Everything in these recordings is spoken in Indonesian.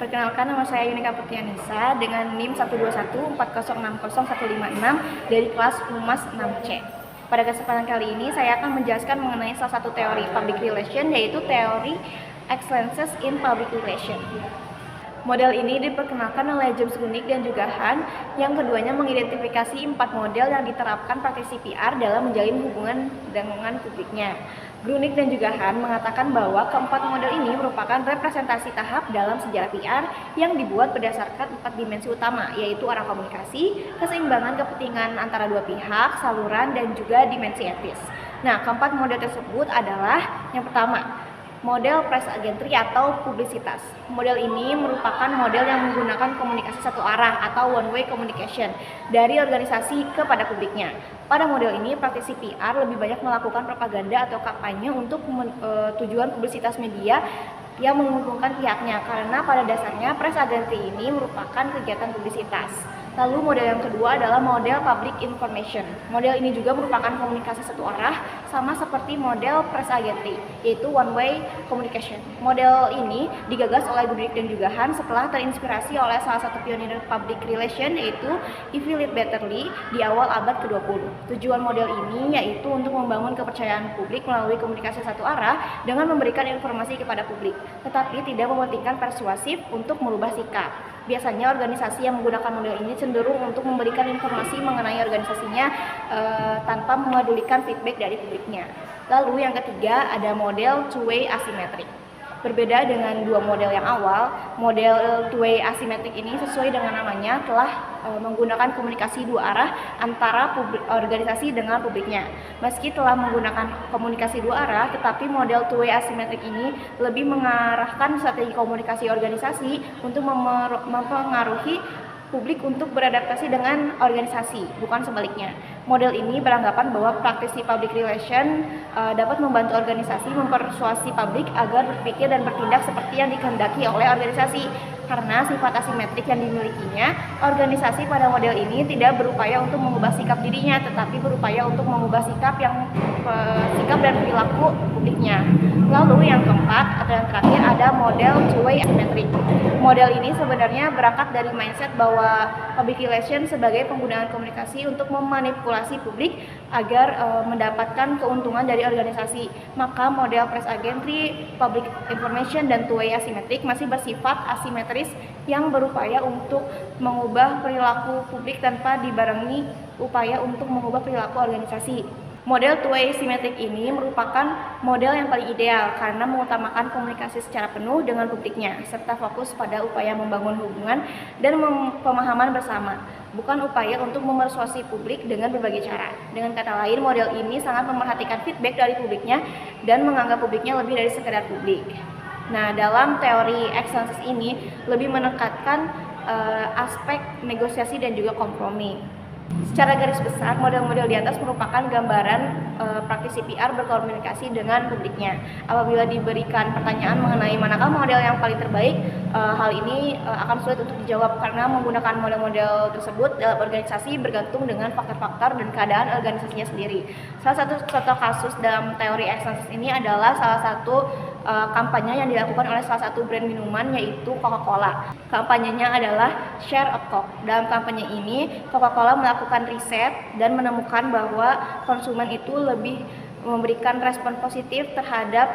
Perkenalkan, nama saya Yunika Putyanisa dengan NIM 12140600156 dari kelas Humas 6C. Pada kesempatan kali ini saya akan menjelaskan mengenai salah satu teori public relation, yaitu teori excellences in public relation. Model ini diperkenalkan oleh James Grunig dan juga Han, yang keduanya mengidentifikasi 4 model yang diterapkan praktisi PR dalam menjalin hubungan dengan publiknya. Grunig dan juga Han mengatakan bahwa keempat model ini merupakan representasi tahap dalam sejarah PR yang dibuat berdasarkan 4 dimensi utama, yaitu arah komunikasi, keseimbangan kepentingan antara dua pihak, saluran, dan juga dimensi etis. Nah, keempat model tersebut adalah yang pertama, model press agentry atau publisitas. Model ini merupakan model yang menggunakan komunikasi satu arah atau one way communication dari organisasi kepada publiknya. Pada model ini, praktisi PR lebih banyak melakukan propaganda atau kampanye untuk tujuan publisitas media yang menguntungkan pihaknya, karena pada dasarnya press agentry ini merupakan kegiatan publisitas. Lalu model yang kedua adalah model public information. Model ini juga merupakan komunikasi satu arah, sama seperti model press agentry, yaitu one way communication. Model ini digagas oleh Grunig dan juga Han setelah terinspirasi oleh salah satu pionir public relation, yaitu Ivy Lee Betterly di awal abad ke-20. Tujuan model ini yaitu untuk membangun kepercayaan publik melalui komunikasi satu arah dengan memberikan informasi kepada publik, tetapi tidak mementingkan persuasif untuk merubah sikap. Biasanya organisasi yang menggunakan model ini cenderung untuk memberikan informasi mengenai organisasinya tanpa memedulikan feedback dari publiknya. Lalu yang ketiga ada model two-way asymmetric. Berbeda dengan dua model yang awal, model two-way asymmetric ini sesuai dengan namanya telah menggunakan komunikasi dua arah antara organisasi dengan publiknya. Meski telah menggunakan komunikasi dua arah, tetapi model two-way asymmetric ini lebih mengarahkan strategi komunikasi organisasi untuk mempengaruhi publik untuk beradaptasi dengan organisasi, bukan sebaliknya. Model ini beranggapan bahwa praktisi public relation dapat membantu organisasi mempersuasi publik agar berpikir dan bertindak seperti yang dikehendaki oleh organisasi. Karena sifat asimetrik yang dimilikinya, organisasi pada model ini tidak berupaya untuk mengubah sikap dirinya, tetapi berupaya untuk mengubah sikap dan perilaku publiknya. Lalu yang keempat atau yang terakhir ada model two-way asymmetric. Model ini sebenarnya berangkat dari mindset bahwa public relation sebagai penggunaan komunikasi untuk memanipulasi publik agar mendapatkan keuntungan dari organisasi. Maka model press agentry, public information, dan two-way asymmetric masih bersifat asimetris yang berupaya untuk mengubah perilaku publik tanpa dibarengi upaya untuk mengubah perilaku organisasi. Model two-way symmetric ini merupakan model yang paling ideal karena mengutamakan komunikasi secara penuh dengan publiknya, serta fokus pada upaya membangun hubungan dan pemahaman bersama, bukan upaya untuk memersuasi publik dengan berbagai cara. Dengan kata lain, model ini sangat memerhatikan feedback dari publiknya dan menganggap publiknya lebih dari sekedar publik. Nah, dalam teori excellences ini lebih menekankan aspek negosiasi dan juga kompromi. Secara garis besar, model-model di atas merupakan gambaran praktisi PR berkomunikasi dengan publiknya. Apabila diberikan pertanyaan mengenai manakah model yang paling terbaik, hal ini akan sulit untuk dijawab karena menggunakan model-model tersebut dalam organisasi bergantung dengan faktor-faktor dan keadaan organisasinya sendiri. Salah satu contoh kasus dalam teori excellences ini adalah salah satu kampanye yang dilakukan oleh salah satu brand minuman, yaitu Coca-Cola. Kampanyenya adalah Share a Coke. Dalam kampanye ini, Coca-Cola melakukan riset dan menemukan bahwa konsumen itu lebih memberikan respon positif terhadap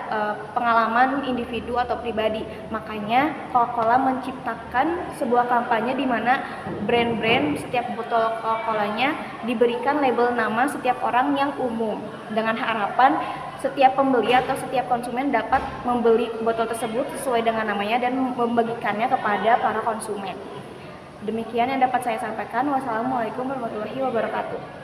pengalaman individu atau pribadi. Makanya Coca-Cola menciptakan sebuah kampanye di mana brand-brand setiap botol Coca-Colanya diberikan label nama setiap orang yang umum, dengan harapan setiap pembeli atau setiap konsumen dapat membeli botol tersebut sesuai dengan namanya dan membagikannya kepada para konsumen. Demikian yang dapat saya sampaikan. Wassalamualaikum warahmatullahi wabarakatuh.